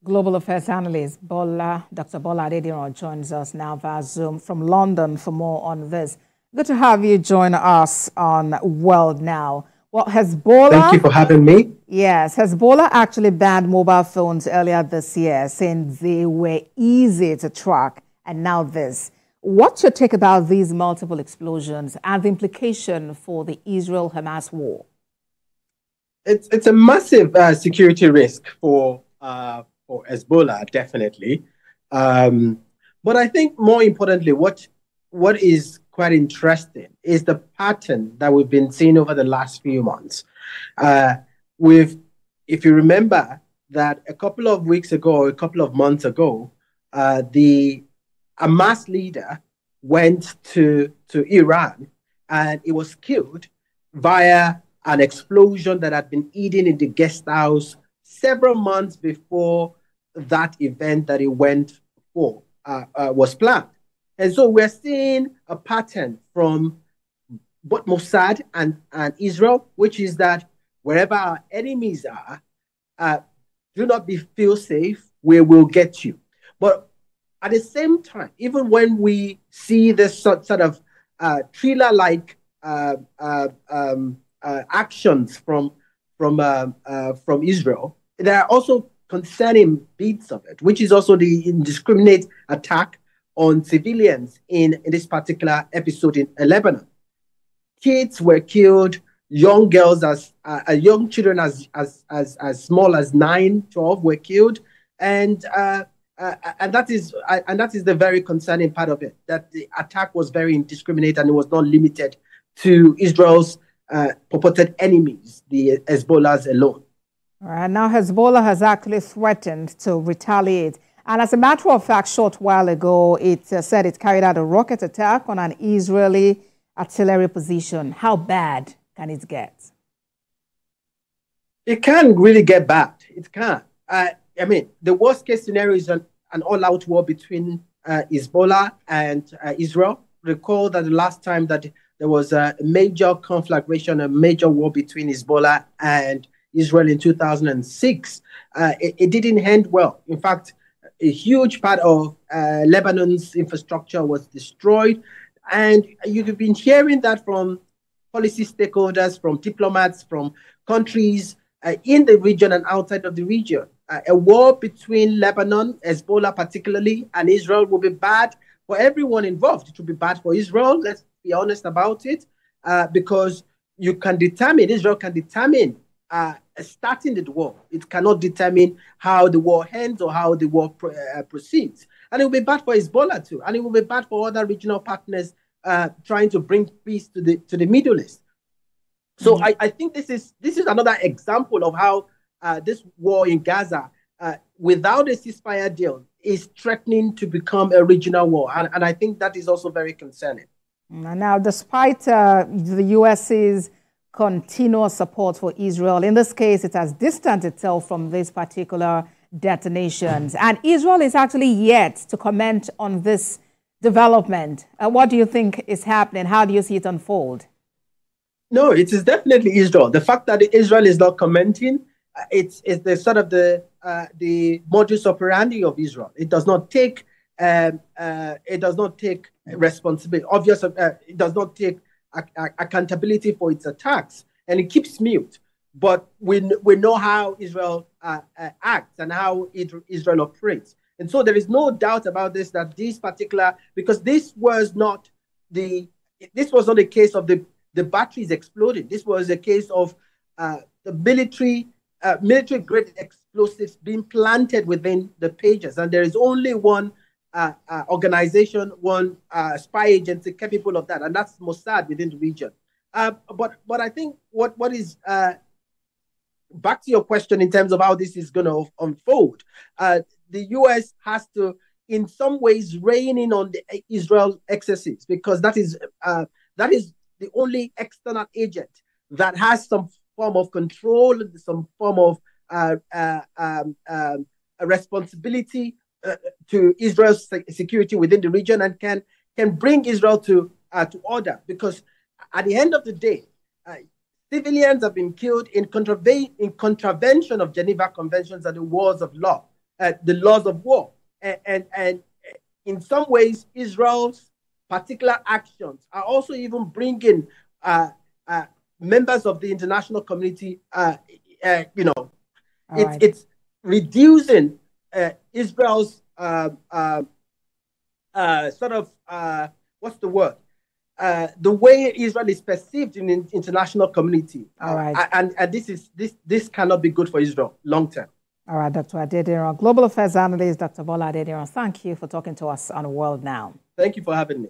Global Affairs Analyst Dr. Bola Adediran joins us now via Zoom from London for more on this. Good to have you join us on World Now. Well, Thank you Hezbollah, for having me. yes, Hezbollah actually banned mobile phones earlier this year, saying they were easy to track, and now this. What's your take about these multiple explosions and the implication for the Israel-Hamas war? It's a massive security risk for Hezbollah, definitely. Um, but I think more importantly, what is quite interesting is the pattern that we've been seeing over the last few months. Uh, with, if you remember that a couple of weeks ago, or a couple of months ago, the Hamas leader went to Iran and he was killed via an explosion that had been hidden in the guest house several months before that event that he went for was planned. And so we're seeing a pattern from both Mossad and Israel, which is that wherever our enemies are, uh, do not feel safe, we will get you. But at the same time, even when we see this sort of thriller-like actions from Israel, there are also concerning bits of it, which is also the indiscriminate attack on civilians in this particular episode in Lebanon. Kids were killed, young girls young children as small as 9, 12 were killed, and that is the very concerning part of it. That the attack was very indiscriminate and it was not limited to Israel's purported enemies, the Hezbollahs alone. All right, now Hezbollah has actually threatened to retaliate. And as a matter of fact, short while ago, it said it carried out a rocket attack on an Israeli artillery position. How bad can it get? It can really get bad. It can. I mean, the worst case scenario is an all-out war between Hezbollah and Israel. Recall that the last time that there was a major conflagration, a major war between Hezbollah and Israel in 2006, it didn't end well. In fact, a huge part of Lebanon's infrastructure was destroyed. And you've been hearing that from policy stakeholders, from diplomats, from countries in the region and outside of the region. A war between Lebanon, Hezbollah particularly, and Israel will be bad for everyone involved. It will be bad for Israel, let's be honest about it, because Israel can determine starting the war. It cannot determine how the war ends or how the war proceeds. And it will be bad for Hezbollah too. And it will be bad for other regional partners trying to bring peace to the Middle East. So I think this is another example of how this war in Gaza, without a ceasefire deal, is threatening to become a regional war. And I think that is also very concerning. Now, despite the US's continuous support for Israel, in this case, it has distanced itself from these particular detonations. And Israel is actually yet to comment on this development. What do you think is happening? How do you see it unfold? No, it is definitely Israel. The fact that Israel is not commenting, it's the sort of the modus operandi of Israel. It does not take responsibility. Obviously, it does not take accountability for its attacks, and it keeps mute. But we know how Israel acts and how Israel operates, and so there is no doubt about this, that because this was not a case of the batteries exploding. This was a case of the military grade explosives being planted within the pages, and there is only one organization, one spy agency capable of that, and that's Mossad within the region. But I think what is back to your question in terms of how this is going to unfold, the U.S. has to, in some ways, rein in on the Israel excesses, because that is the only external agent that has some form of control, some form of a responsibility to Israel's security within the region, and can bring Israel to order. Because at the end of the day, civilians have been killed in contravention of Geneva Conventions and the wars of law. the laws of war. And in some ways, Israel's particular actions are also even bringing members of the international community, it's reducing Israel's what's the word? The way Israel is perceived in the international community. All right. And this cannot be good for Israel long term. All right, Dr. Adediran, Global Affairs Analyst, Dr. Bola Adediran, thank you for talking to us on World Now. Thank you for having me.